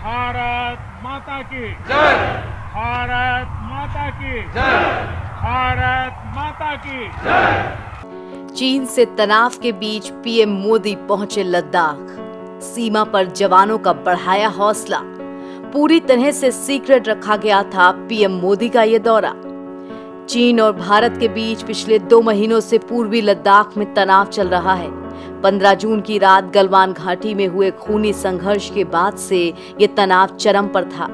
भारत माता की जय। भारत माता की जय। भारत माता की जय। चीन से तनाव के बीच पीएम मोदी पहुंचे लद्दाख। सीमा पर जवानों का बढ़ाया हौसला। पूरी तरह से सीक्रेट रखा गया था पीएम मोदी का ये दौरा। चीन और भारत के बीच पिछले 2 महीनों से पूर्वी लद्दाख में तनाव चल रहा है। 15 जून की रात गलवान घाटी में हुए खूनी संघर्ष के बाद से ये तनाव चरम पर था।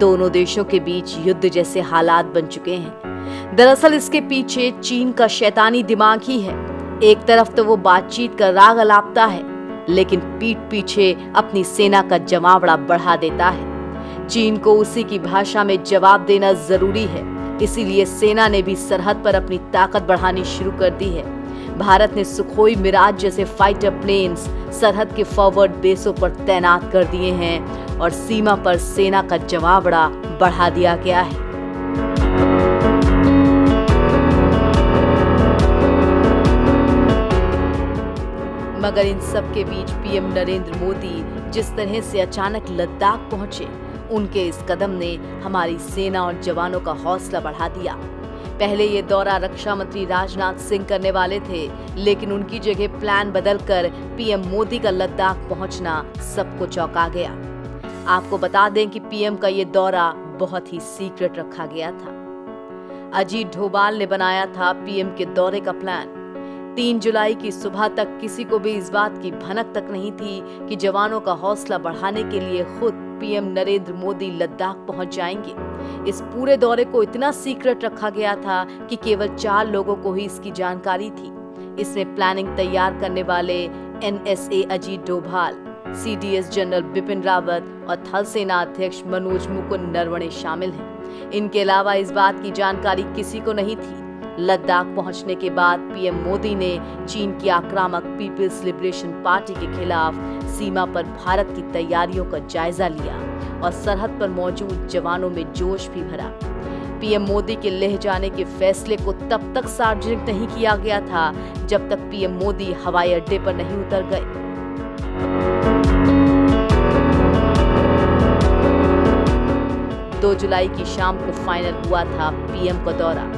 दोनों देशों के बीच युद्ध जैसे हालात बन चुके हैं। दरअसल इसके पीछे चीन का शैतानी दिमाग ही है। एक तरफ तो वो बातचीत का राग अलापता है, लेकिन पीठ पीछे अपनी सेना का जमावड़ा बढ़ा देता है। चीन को उसी की भाषा में जवाब देना जरूरी है, इसीलिए सेना ने भी सरहद पर अपनी ताकत बढ़ानी शुरू कर दी है। भारत ने सुखोई मिराज जैसे फाइटर प्लेन्स सरहद के फॉरवर्ड बेसों पर तैनात कर दिए हैं और सीमा पर सेना का जमावड़ा बढ़ा दिया गया है। मगर इन सब के बीच पीएम नरेंद्र मोदी जिस तरह से अचानक लद्दाख पहुंचे, उनके इस कदम ने हमारी सेना और जवानों का हौसला बढ़ा दिया। पहले ये दौरा रक्षा मंत्री राजनाथ सिंह करने वाले थे, लेकिन उनकी जगह प्लान बदलकर पीएम मोदी का लद्दाख पहुंचना सबको चौंका गया। आपको बता दें कि पीएम का ये दौरा बहुत ही सीक्रेट रखा गया था। अजीत डोभाल ने बनाया था पीएम के दौरे का प्लान। 3 जुलाई की सुबह तक किसी को भी इस बात की भनक तक नहीं थी कि जवानों का हौसला बढ़ाने के लिए खुद पीएम नरेंद्र मोदी लद्दाख पहुंच जाएंगे। इस पूरे दौरे को इतना सीक्रेट रखा गया था कि केवल 4 लोगों को ही इसकी जानकारी थी। इसमें प्लानिंग तैयार करने वाले NSA Ajit Doval, CDS general Bipin Rawat और थल सेना अध्यक्ष मनोज मुकुंद नरवणे शामिल हैं। इनके अलावा इस बात की जानकारी किसी को नहीं थी। लद्दाख पहुंचने के बाद पीएम मोदी ने चीन की आक्रामक पीपल्स लिबरेशन पार्टी के खिलाफ सीमा पर भारत की तैयारियों का जायजा लिया और सरहद पर मौजूद जवानों में जोश भी भरा। पीएम मोदी के लेह जाने के फैसले को तब तक सार्वजनिक नहीं किया गया था जब तक पीएम मोदी हवाई अड्डे पर नहीं उतर गए। 2 जुलाई की शाम को फाइनल हुआ था पीएम का दौरा।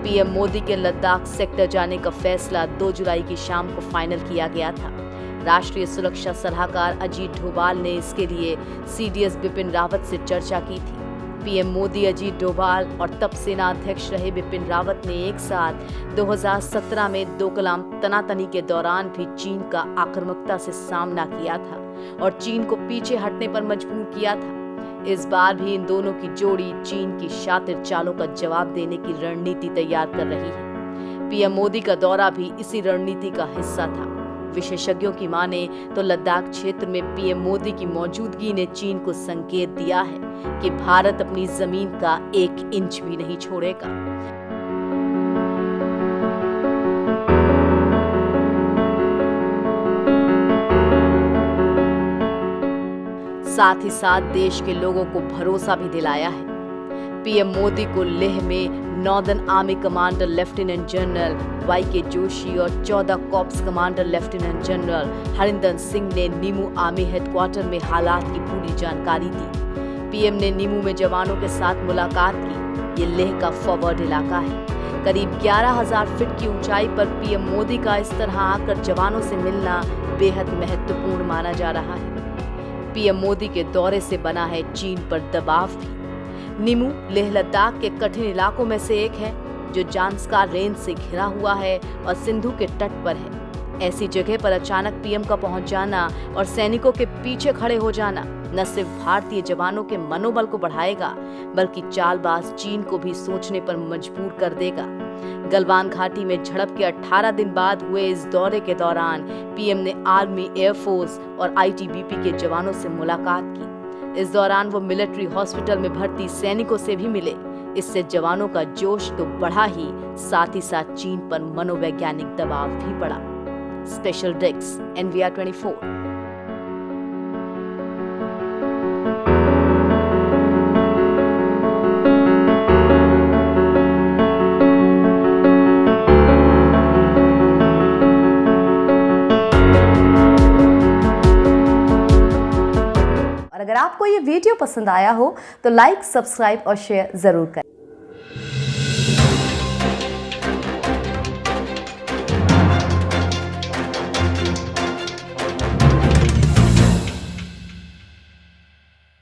पीएम मोदी के लद्दाख सेक्टर जाने का फैसला 2 जुलाई की शाम को फाइनल किया गया था। राष्ट्रीय सुरक्षा सलाहकार अजीत डोभाल ने इसके लिए सीडीएस बिपिन रावत से चर्चा की थी। पीएम मोदी, अजीत डोभाल और तब सेना अध्यक्ष रहे बिपिन रावत ने एक साथ 2017 में डोकलाम तनातनी के दौरान भी चीन का आक्रामकता से सामना किया था और चीन को पीछे हटने पर मजबूर किया था। इस बार भी इन दोनों की जोड़ी चीन की शातिर चालों का जवाब देने की रणनीति तैयार कर रही है। पीएम मोदी का दौरा भी इसी रणनीति का हिस्सा था। विशेषज्ञों की माने तो लद्दाख क्षेत्र में पीएम मोदी की मौजूदगी ने चीन को संकेत दिया है कि भारत अपनी जमीन का 1 इंच भी नहीं छोड़ेगा। साथ ही साथ देश के लोगों को भरोसा भी दिलाया है। पीएम मोदी को लेह में northern army commander lieutenant general YK Joshi और 14 corps commander lieutenant general Harinder Singh ने नीमू आर्मी हेडक्वार्टर में हालात की पूरी जानकारी दी। पीएम ने नीमू में जवानों के साथ मुलाकात की। ये लेह का फॉरवर्ड इलाका है। करीब 11,000 फीट की ऊंचाई पर पीएम मोदी का इस तरह आकर जवानों से मिलना बेहद महत्वपूर्ण माना जा रहा है। पीएम मोदी के दौरे से बना है चीन पर दबाव भी। नीमू लेह लद्दाख के कठिन इलाकों में से एक है जो जांस्कार रेंज से घिरा हुआ है और सिंधु के तट पर है। ऐसी जगह पर अचानक पीएम का पहुंच जाना और सैनिकों के पीछे खड़े हो जाना न सिर्फ भारतीय जवानों के मनोबल को बढ़ाएगा, बल्कि चालबाज चीन को भी सोचने पर मजबूर कर देगा। गलवान घाटी में झड़प के 18 दिन बाद हुए इस दौरे के दौरान पीएम ने आर्मी, एयरफोर्स और आईटीबीपी के जवानों से मुलाकात की। इस दौरान वो मिलिट्री हॉस्पिटल में भर्ती सैनिकों से भी मिले। इससे जवानों का जोश तो बढ़ा ही, साथ ही साथ चीन पर मनोवैज्ञानिक दबाव भी बढ़ा। Special desk NVR 24। और अगर आपको ये वीडियो पसंद आया हो तो लाइक, सब्सक्राइब और शेयर ज़रूर करें।